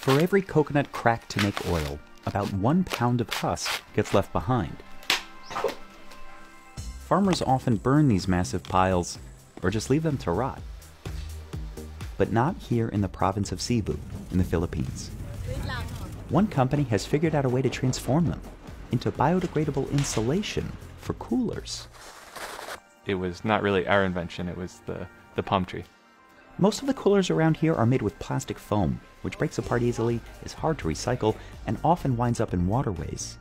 For every coconut cracked to make oil, about 1 pound of husk gets left behind. Farmers often burn these massive piles or just leave them to rot. But not here in the province of Cebu, in the Philippines. One company has figured out a way to transform them into biodegradable insulation for coolers. It was not really our invention, it was the palm tree. Most of the coolers around here are made with plastic foam, which breaks apart easily, is hard to recycle, and often winds up in waterways.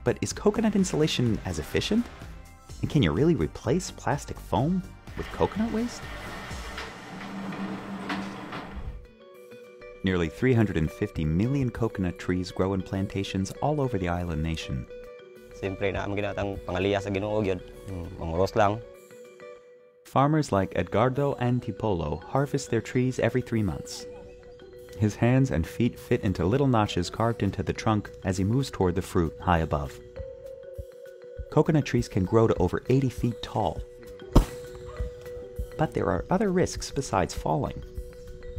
But is coconut insulation as efficient? And can you really replace plastic foam with coconut waste? Nearly 350 million coconut trees grow in plantations all over the island nation. Siyempre na ginatang pangaliya sa Ginoo gyud, manguros lang. Farmers like Edgardo Antipolo harvest their trees every 3 months. His hands and feet fit into little notches carved into the trunk as he moves toward the fruit high above. Coconut trees can grow to over 80 feet tall. But there are other risks besides falling.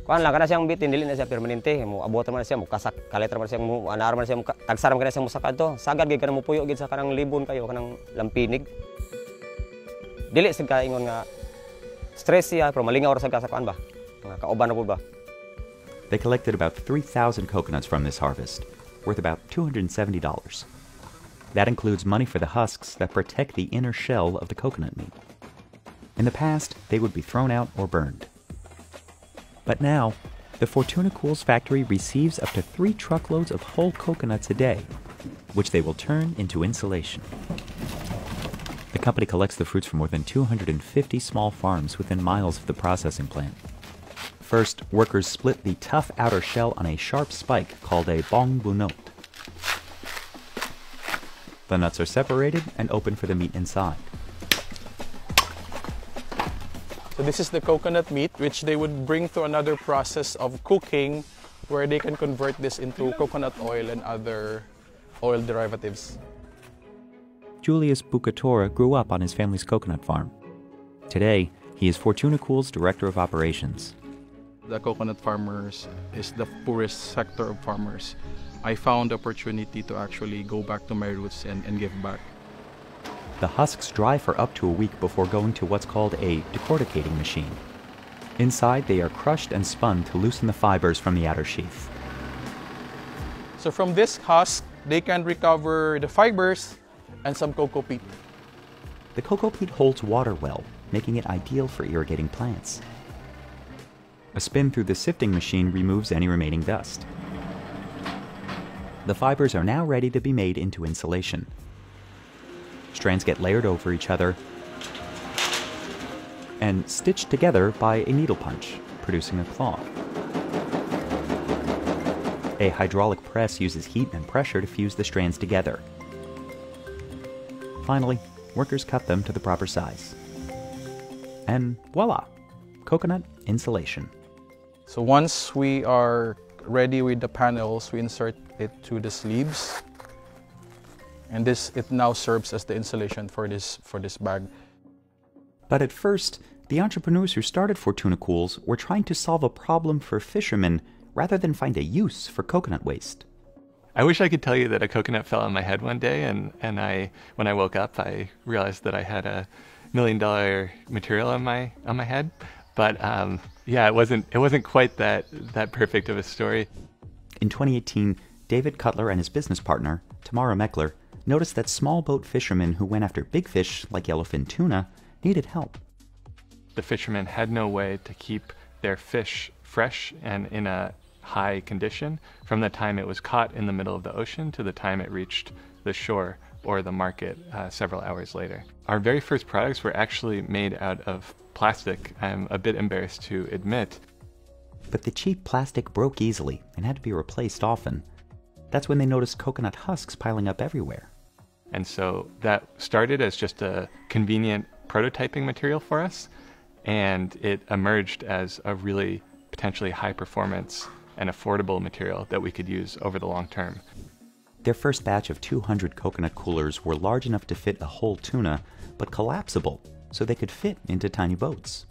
Kuan lang kana siyang bitin dili na siya permanente, mo abot man siya mo kasak kalet man siya mo anar man siya mo tagsaram kana siya mo sakad to. Sagad gid kana mo puyo gid sa kanang libon kayo kanang lampinig. Dili sig ka ingon nga stress siya pero malingaw ra sa kuan ba. Nga kauban na pud ba. They collected about 3,000 coconuts from this harvest, worth about $270. That includes money for the husks that protect the inner shell of the coconut meat. In the past, they would be thrown out or burned. But now, the Fortuna Cool's factory receives up to 3 truckloads of whole coconuts a day, which they will turn into insulation. The company collects the fruits from more than 250 small farms within miles of the processing plant. First, workers split the tough outer shell on a sharp spike called a bong bunot. The nuts are separated and open for the meat inside. So this is the coconut meat, which they would bring to another process of cooking where they can convert this into coconut oil and other oil derivatives. Julius Bucatora grew up on his family's coconut farm. Today, he is Fortuna Cool's Director of Operations. The coconut farmers is the poorest sector of farmers. I found the opportunity to actually go back to my roots and give back. The husks dry for up to a week before going to what's called a decorticating machine. Inside, they are crushed and spun to loosen the fibers from the outer sheath. So from this husk, they can recover the fibers and some cocoa peat. The cocoa peat holds water well, making it ideal for irrigating plants. A spin through the sifting machine removes any remaining dust. The fibers are now ready to be made into insulation. Strands get layered over each other and stitched together by a needle punch, producing a cloth. A hydraulic press uses heat and pressure to fuse the strands together. Finally, workers cut them to the proper size. And voila! Coconut insulation. So once we are ready with the panels, we insert it to the sleeves. And it now serves as the insulation for this bag. But at first, the entrepreneurs who started Fortuna Cools were trying to solve a problem for fishermen rather than find a use for coconut waste. I wish I could tell you that a coconut fell on my head one day and when I woke up I realized that I had $1 million material on my head. But yeah, it wasn't quite that perfect of a story. In 2018, David Cutler and his business partner, Tamara Meckler, noticed that small boat fishermen who went after big fish like yellowfin tuna needed help. The fishermen had no way to keep their fish fresh and in a high condition from the time it was caught in the middle of the ocean to the time it reached the shore or the market several hours later. Our very first products were actually made out of plastic, I'm a bit embarrassed to admit. But the cheap plastic broke easily and had to be replaced often. That's when they noticed coconut husks piling up everywhere. And so that started as just a convenient prototyping material for us, and it emerged as a really potentially high performance and affordable material that we could use over the long term. Their first batch of 200 coconut coolers were large enough to fit a whole tuna, but collapsible, so they could fit into tiny boats.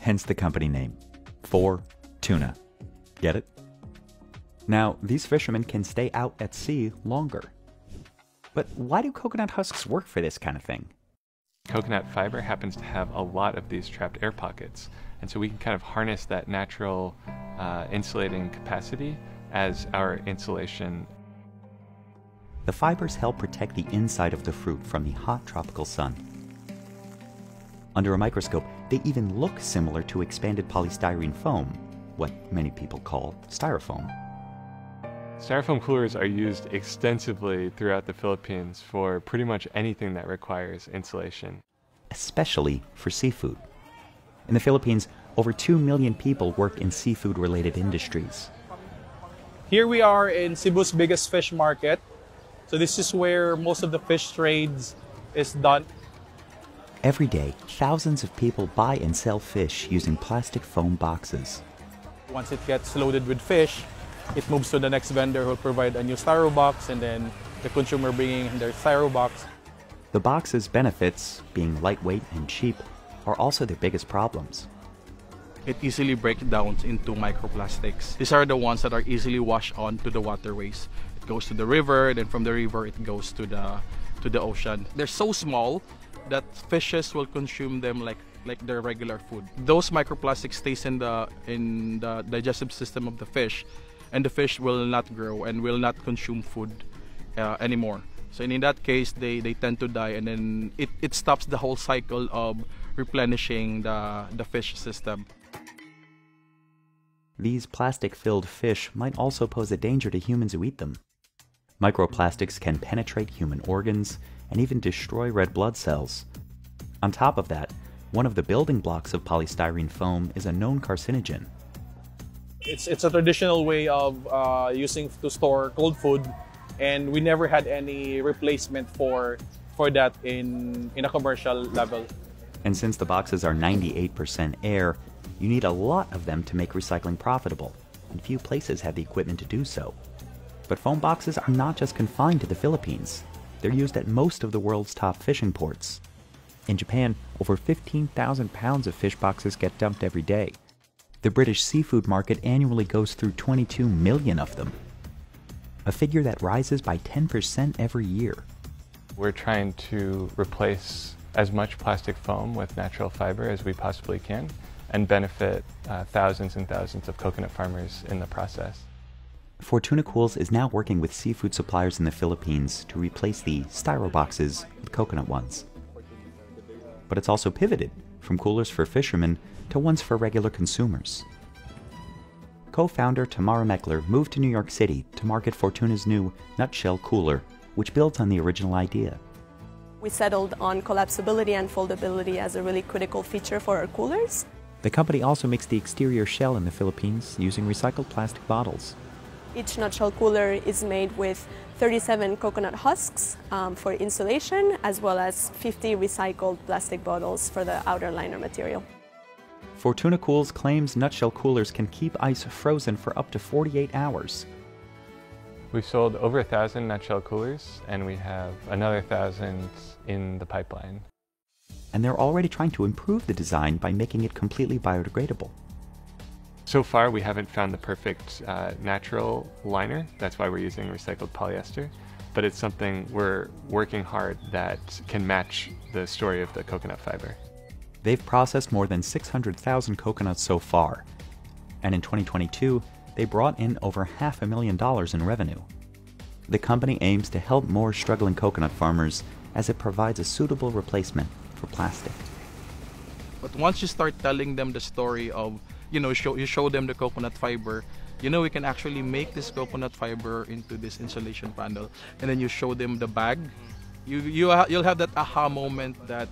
Hence the company name, Fortuna. Get it? Now, these fishermen can stay out at sea longer. But why do coconut husks work for this kind of thing? Coconut fiber happens to have a lot of these trapped air pockets, and so we can kind of harness that natural insulating capacity as our insulation. The fibers help protect the inside of the fruit from the hot tropical sun. Under a microscope, they even look similar to expanded polystyrene foam, what many people call styrofoam. Styrofoam coolers are used extensively throughout the Philippines for pretty much anything that requires insulation. Especially for seafood. In the Philippines, over 2 million people work in seafood-related industries. Here we are in Cebu's biggest fish market. So this is where most of the fish trades is done. Every day, thousands of people buy and sell fish using plastic foam boxes. Once it gets loaded with fish, it moves to the next vendor who will provide a new styro box, and then the consumer bringing in their styro box. The box's benefits, being lightweight and cheap, are also their biggest problems. It easily breaks down into microplastics. These are the ones that are easily washed on to the waterways. It goes to the river, then from the river it goes to the ocean. They're so small that fishes will consume them like their regular food. Those microplastics stays in the digestive system of the fish, and the fish will not grow and will not consume food anymore. So in that case, they tend to die, and then it stops the whole cycle of replenishing the fish system. These plastic-filled fish might also pose a danger to humans who eat them. Microplastics can penetrate human organs and even destroy red blood cells. On top of that, one of the building blocks of polystyrene foam is a known carcinogen. It's a traditional way of using to store cold food, and we never had any replacement for that in a commercial level. And since the boxes are 98% air, you need a lot of them to make recycling profitable, and few places have the equipment to do so. But foam boxes are not just confined to the Philippines. They're used at most of the world's top fishing ports. In Japan, over 15,000 pounds of fish boxes get dumped every day. The British seafood market annually goes through 22 million of them, a figure that rises by 10% every year. We're trying to replace as much plastic foam with natural fiber as we possibly can and benefit thousands and thousands of coconut farmers in the process. Fortuna Cools is now working with seafood suppliers in the Philippines to replace the styro boxes with coconut ones. But it's also pivoted from coolers for fishermen to ones for regular consumers. Co-founder Tamara Meckler moved to New York City to market Fortuna's new nutshell cooler, which builds on the original idea. We settled on collapsibility and foldability as a really critical feature for our coolers. The company also makes the exterior shell in the Philippines using recycled plastic bottles. Each nutshell cooler is made with 37 coconut husks for insulation, as well as 50 recycled plastic bottles for the outer liner material. Fortuna Cools claims nutshell coolers can keep ice frozen for up to 48 hours. We've sold over 1,000 nutshell coolers, and we have another 1,000 in the pipeline. And they're already trying to improve the design by making it completely biodegradable. So far, we haven't found the perfect natural liner. That's why we're using recycled polyester. But it's something we're working hard that can match the story of the coconut fiber. They've processed more than 600,000 coconuts so far. And in 2022, they brought in over $500,000 in revenue. The company aims to help more struggling coconut farmers as it provides a suitable replacement for plastic. But once you start telling them the story of, you show them the coconut fiber, we can actually make this coconut fiber into this insulation panel, and then you show them the bag, you'll have that aha moment that